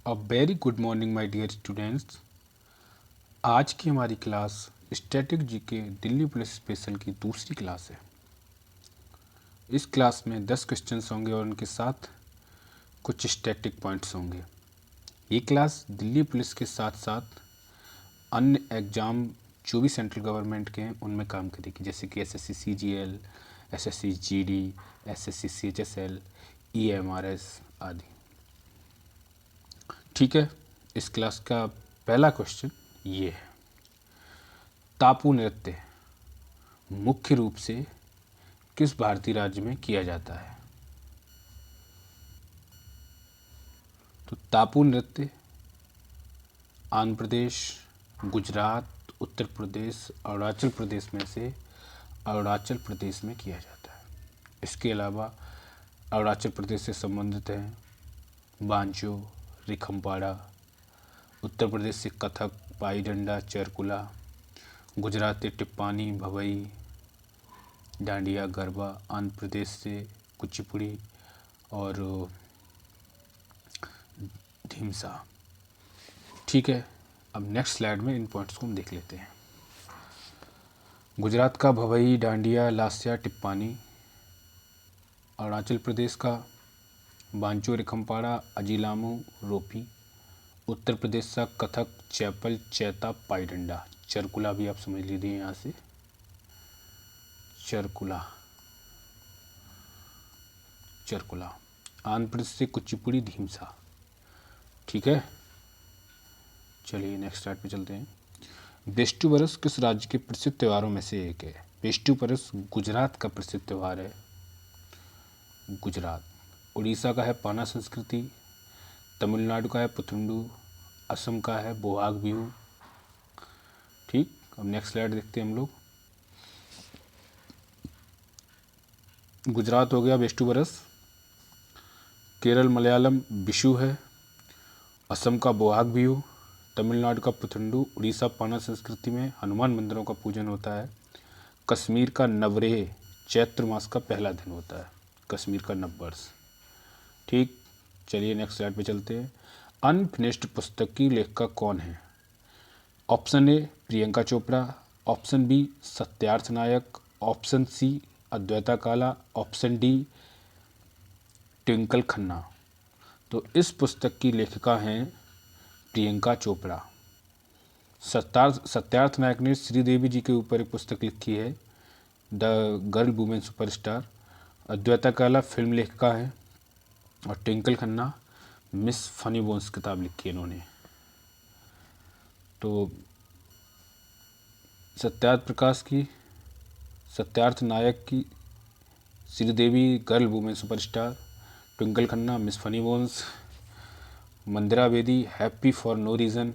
A very good morning my dear students. आज की हमारी class static GK Delhi police special की दूसरी क्लास है। इस क्लास में 10 क्वेश्चंस होंगे और उनके साथ कुछ स्टैटिक पॉइंट्स होंगे। ये क्लास दिल्ली पुलिस के साथ साथ अन्य एग्ज़ाम जो भी सेंट्रल गवर्नमेंट के हैं उनमें काम करेगी, जैसे कि SSC CGL, SSC GD, SSC CHSL, EMRS आदि। ठीक है, इस क्लास का पहला क्वेश्चन ये है, टापू नृत्य मुख्य रूप से किस भारतीय राज्य में किया जाता है? तो टापू नृत्य आंध्र प्रदेश, गुजरात, उत्तर प्रदेश, अरुणाचल प्रदेश में से अरुणाचल प्रदेश में किया जाता है। इसके अलावा अरुणाचल प्रदेश से संबंधित हैं बांचो, रिखमपाड़ा, उत्तर प्रदेश से कथक, पाई डंडा, चरकुला, गुजरात से टिप्पानी, भवई, डांडिया, गरबा, आंध्र प्रदेश से कुचिपुड़ी और ढीमसा। ठीक है, अब नेक्स्ट स्लाइड में इन पॉइंट्स को हम देख लेते हैं। गुजरात का भवई, डांडिया, लास्या, टिप्पानी, अरुणाचल प्रदेश का बांचो, रिखमपाड़ा, अजीलामू, रोपी, उत्तर प्रदेश का कथक, चैपल, चैता, पाईडंडा, चरकुला भी आप समझ लीजिए यहाँ से, चरकुला, चरकुला, आंध्र प्रदेश से कुचिपुड़ी, ढीमसा। ठीक है, चलिए नेक्स्ट स्लाइड पे चलते हैं। बेस्टू बरस किस राज्य के प्रसिद्ध त्योहारों में से एक है? बेस्टू बरस गुजरात का प्रसिद्ध त्यौहार है, गुजरात। उड़ीसा का है पाना संस्कृति, तमिलनाडु का है पुथंडू, असम का है बोहाग बिहू। ठीक, अब नेक्स्ट स्लाइड देखते हैं हम लोग। गुजरात हो गया बेस्टू बरस, केरल मलयालम विशु है, असम का बोहाग बिहू, तमिलनाडु का पुथंडू, उड़ीसा पाना संस्कृति में हनुमान मंदिरों का पूजन होता है, कश्मीर का नवरेह चैत्र मास का पहला दिन होता है, कश्मीर का नववर्ष। ठीक, चलिए नेक्स्ट स्लाइड पे चलते हैं। अनफिनिश्ड पुस्तक की लेखिका कौन है? Option A Priyanka Chopra, option B Satyarth Nayak, option C Advaita Kala, option D Twinkle Khanna. तो इस पुस्तक की लेखिका हैं प्रियंका चोपड़ा। सत्यार्थ नायक ने श्रीदेवी जी के ऊपर एक पुस्तक लिखी है, the girl women superstar. Advaita Kala film लेखिका है और Twinkle Khanna miss funny bones किताब लिखी है इन्होंने। तो सत्यार्थ नायक की Sridevi girl women superstar, Twinkle Khanna miss funny bones, Mandira Bedi happy for no reason,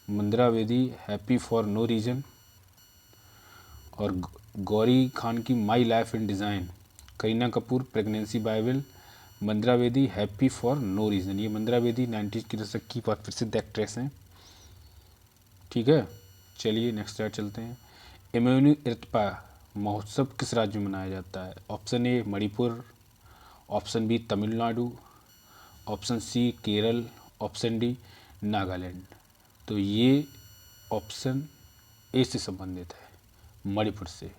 Mandira Bedi happy for no reason, और गौरी खान की my life in design, Kareena Kapoor pregnancy bible, Mandira Bedi happy for no reason. ये मंदिरा बेदी 90s की दशक की बहुत प्रसिद्ध एक्ट्रेस हैं। ठीक है, चलिए नेक्स्ट स्लाइड चलते हैं। इम्यूनी इरतपा महोत्सव किस राज्य में मनाया जाता है? Option A Manipur, option B Tamil Nadu, option C Kerala, option D Nagaland. तो ये ऑप्शन ए से संबंधित है, मणिपुर से।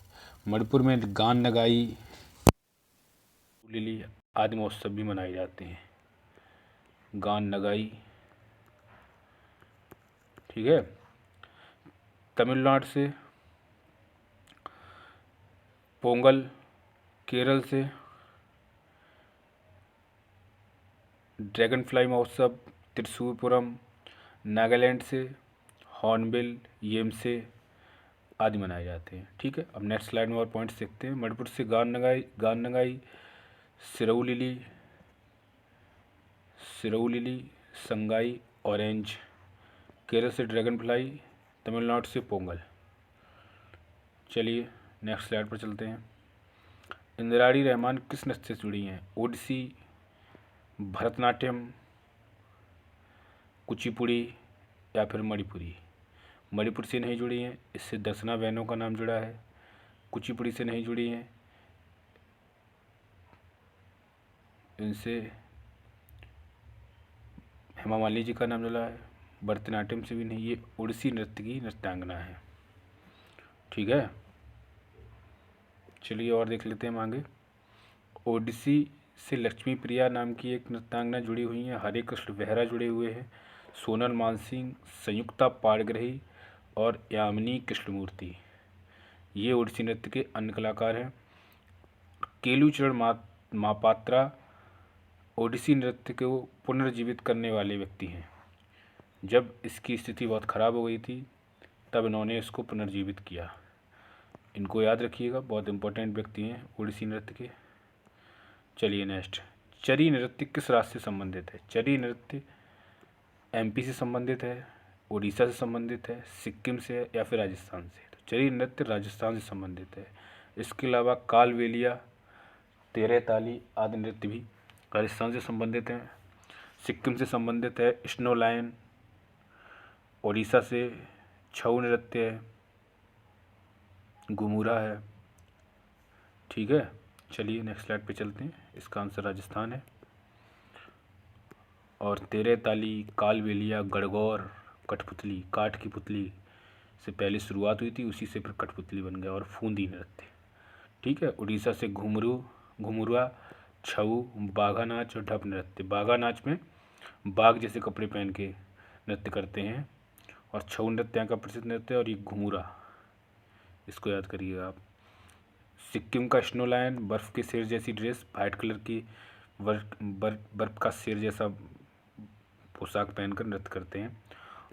मणिपुर में गान नगाई, लिली आदि महोत्सव भी मनाए जाते हैं, गान नगाई। ठीक है, तमिलनाडु से पोंगल, केरल से ड्रैगन फ्लाई महोत्सव, त्रिशूरपुरम, नागालैंड से हॉर्नबिल, येमसे आदि मनाए जाते हैं। ठीक है, अब नेक्स्ट स्लाइड में और पॉइंट्स देखते हैं। मणिपुर से गान नगाई, सिरऊ लिली, संगाई, ऑरेंज। केरल से ड्रैगन फ्लाई, तमिलनाडु से पोंगल। चलिए नेक्स्ट स्लाइड पर चलते हैं। इंदिराणी रहमान किस नृत्य से जुड़ी हैं? ओडिसी, भरतनाट्यम, कुचिपुड़ी या फिर मणिपुरी। मणिपुर से नहीं जुड़ी हैं, इससे दर्शना बहनों का नाम जुड़ा है। कुचिपुड़ी से नहीं जुड़ी हैं, इनसे हेमा मालिनी जी का नाम चला है। भरतनाट्यम से भी नहीं, ये ओडिसी नृत्य की नृत्यांगना है। ठीक है, चलिए और देख लेते हैं हम आगे। ओडिसी से लक्ष्मी प्रिया नाम की एक नृत्यांगना जुड़ी हुई हैं। हरे कृष्ण बेहरा जुड़े हुए हैं। सोनल मानसिंह, संयुक्ता पाणग्रही और यामिनी कृष्णमूर्ति, ये ओडिसी नृत्य के अन्य कलाकार हैं। केलुचरण महापात्रा ओडिसी नृत्य को पुनर्जीवित करने वाले व्यक्ति हैं। जब इसकी स्थिति बहुत ख़राब हो गई थी तब इन्होंने इसको पुनर्जीवित किया। इनको याद रखिएगा, बहुत इंपॉर्टेंट व्यक्ति हैं ओडिसी नृत्य के। चलिए नेक्स्ट, चरी नृत्य किस राज्य से संबंधित है? चरी नृत्य एमपी से संबंधित है, उड़ीसा से संबंधित है, सिक्किम से है या फिर राजस्थान से? तो चरी नृत्य राजस्थान से संबंधित है। इसके अलावा कालबेलिया, तेरह ताली आदि नृत्य भी राजस्थान से संबंधित हैं। सिक्किम से संबंधित है स्नो लायन, उड़ीसा से छऊ नृत्य है, घुमुरा है। ठीक है, चलिए नेक्स्ट स्लाइड पे चलते हैं। इसका आंसर राजस्थान है। और तेरह ताली, कालबेलिया, गणगौर, कठपुतली, काठ की पुतली से पहले शुरुआत हुई थी, उसी से फिर कठपुतली बन गया, और फूंदी नृत्य। ठीक है, उड़ीसा से घुमुरा, छऊ, बाघा नाच और ढप नृत्य। बाघा नाच में बाघ जैसे कपड़े पहन के नृत्य करते हैं, और छऊ नृत्य यहाँ का प्रसिद्ध नृत्य है, और ये घुमुरा, इसको याद करिएगा आप। सिक्किम का स्नो लायन, बर्फ़ के शेर जैसी ड्रेस, वाइट कलर की बर्फ़ का शेर जैसा पोशाक पहनकर नृत्य करते हैं।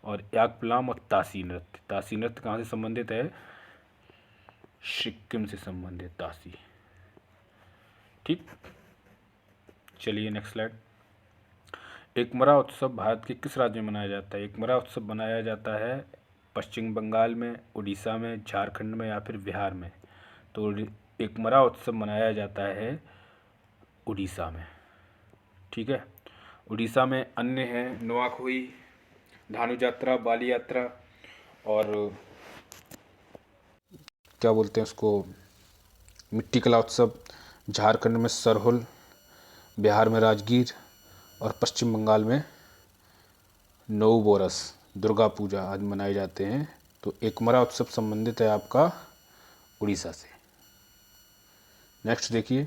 और याकप्लाम और तासी नृत्य कहाँ से संबंधित है? सिक्किम से संबंधित तासी। ठीक, चलिए नेक्स्ट स्लाइड। एकमरा उत्सव भारत के किस राज्य में मनाया जाता है? एकमरा उत्सव मनाया जाता है पश्चिम बंगाल में, उड़ीसा में, झारखंड में या फिर बिहार में? तो एकमरा उत्सव मनाया जाता है उड़ीसा में। ठीक है, उड़ीसा में अन्य हैं नुआखोई, धानु यात्रा, बाली यात्रा, और क्या बोलते हैं उसको, मिट्टी कला उत्सव। झारखंड में सरहुल, बिहार में राजगीर और पश्चिम बंगाल में नवबोरस, दुर्गा पूजा आदि मनाए जाते हैं। तो एकमरा उत्सव संबंधित है आपका उड़ीसा से। नेक्स्ट देखिए,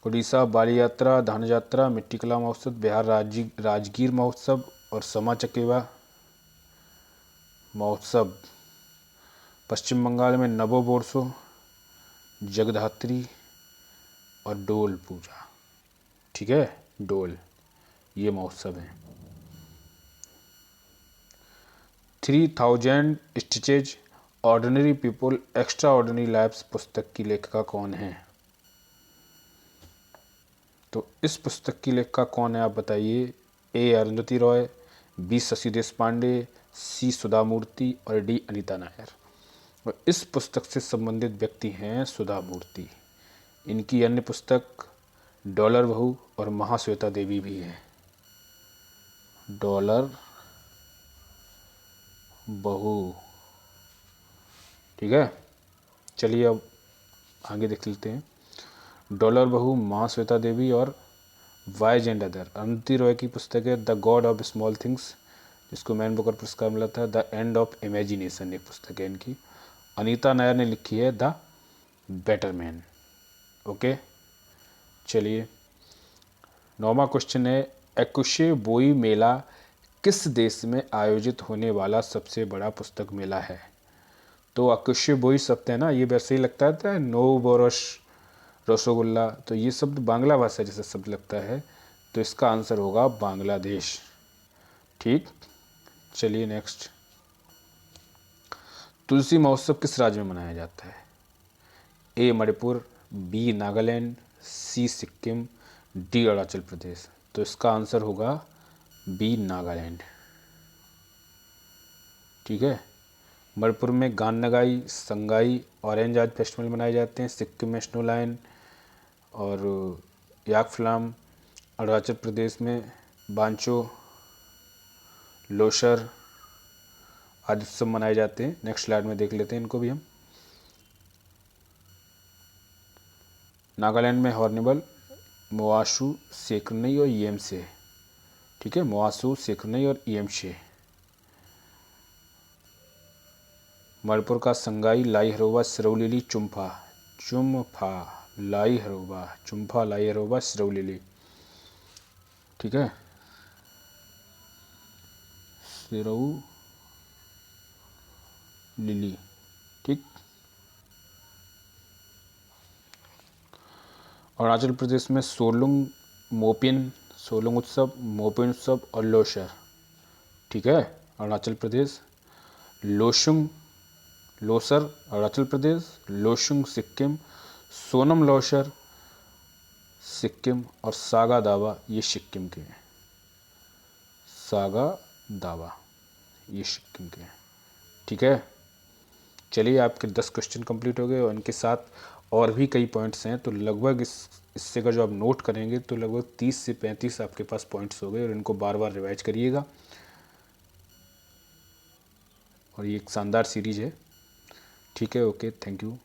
उड़ीसा बाली यात्रा, धानु यात्रा, मिट्टी कला महोत्सव, बिहार राजगीर महोत्सव और समा चकेवा महोत्सव। पश्चिम बंगाल में नवोबोरसो, जगधात्री और डोल पूजा। ठीक है, डोल, ये महोत्सव हैं। 3000 stitches ordinary people extraordinary lifes पुस्तक की लेखिका कौन है? तो इस पुस्तक की लेखिका कौन है आप बताइए? ए अरुंधति रॉय, बी शशि देशपांडे, सी सुधा मूर्ति और डी अनीता नायर। और इस पुस्तक से संबंधित व्यक्ति हैं सुधा मूर्ति। इनकी अन्य पुस्तक डॉलर बहू और महाश्वेता देवी भी है। डॉलर बहू, ठीक है। चलिए अब आगे देख लेते हैं। डॉलर बहू, महाश्वेता देवी और wise and other. Arundhati Roy की पुस्तक है the God of small things, जिसको मैन बुकर पुरस्कार मिला था। द एंड ऑफ इमेजिनेशन एक पुस्तक है इनकी। अनीता नायर ने लिखी है द बेटर मैन। ओके, चलिए 9वां क्वेश्चन है, एकुशे बोई मेला किस देश में आयोजित होने वाला सबसे बड़ा पुस्तक मेला है? तो अकुशे बोई शब्द है ना, ये वैसे ही लगता है नोबोरस, रसोगुल्ला, तो ये शब्द बांग्ला भाषा जैसा शब्द लगता है, तो इसका आंसर होगा बांग्लादेश। ठीक, चलिए नेक्स्ट। तुलसी महोत्सव किस राज्य में मनाया जाता है? ए मणिपुर, बी नागालैंड, सी सिक्किम, डी अरुणाचल प्रदेश। तो इसका आंसर होगा बी नागालैंड। ठीक है, मणिपुर में गाननगाई, संगाई, ऑरेंज आज फेस्टिवल मनाए जाते हैं। सिक्किम में स्नो लायन और याकफ्लाम। अरुणाचल प्रदेश में बांचो, लोसर आदि उत्सव मनाए जाते हैं। नेक्स्ट स्लाइड में देख लेते हैं इनको भी हम। नागालैंड में हॉर्निबल, मोआशू, सेकरनई और येमसे। ठीक है, मोआसू, सेखरनई और ईएमशे। मणिपुर का संगाई, लाई हरोबा, सिरौली लिली, चुम्फा, चुम्फा लाई हरोबा, चुम्फा लाई हरोबा, सिरौली लिली। ठीक है, सिरौ लिली। ठीक। अरुणाचल प्रदेश में सोलुंग, मोपिन, सोलुंग उत्सव, मोपिन उत्सव और लोशर। ठीक है, अरुणाचल प्रदेश। लोशुंग, लोसर अरुणाचल प्रदेश, लोशुंग सिक्किम, सोनम लोशर सिक्किम और सागा दावा ये सिक्किम के हैं। सागा दावा ये सिक्किम के हैं। ठीक है, चलिए आपके 10 क्वेश्चन कंप्लीट हो गए और इनके साथ और भी कई पॉइंट्स हैं, तो लगभग इससे का जो आप नोट करेंगे तो लगभग 30 से 35 आपके पास पॉइंट्स हो गए और इनको बार बार रिवाइज करिएगा। और ये एक शानदार सीरीज है। ठीक है, ओके, थैंक यू।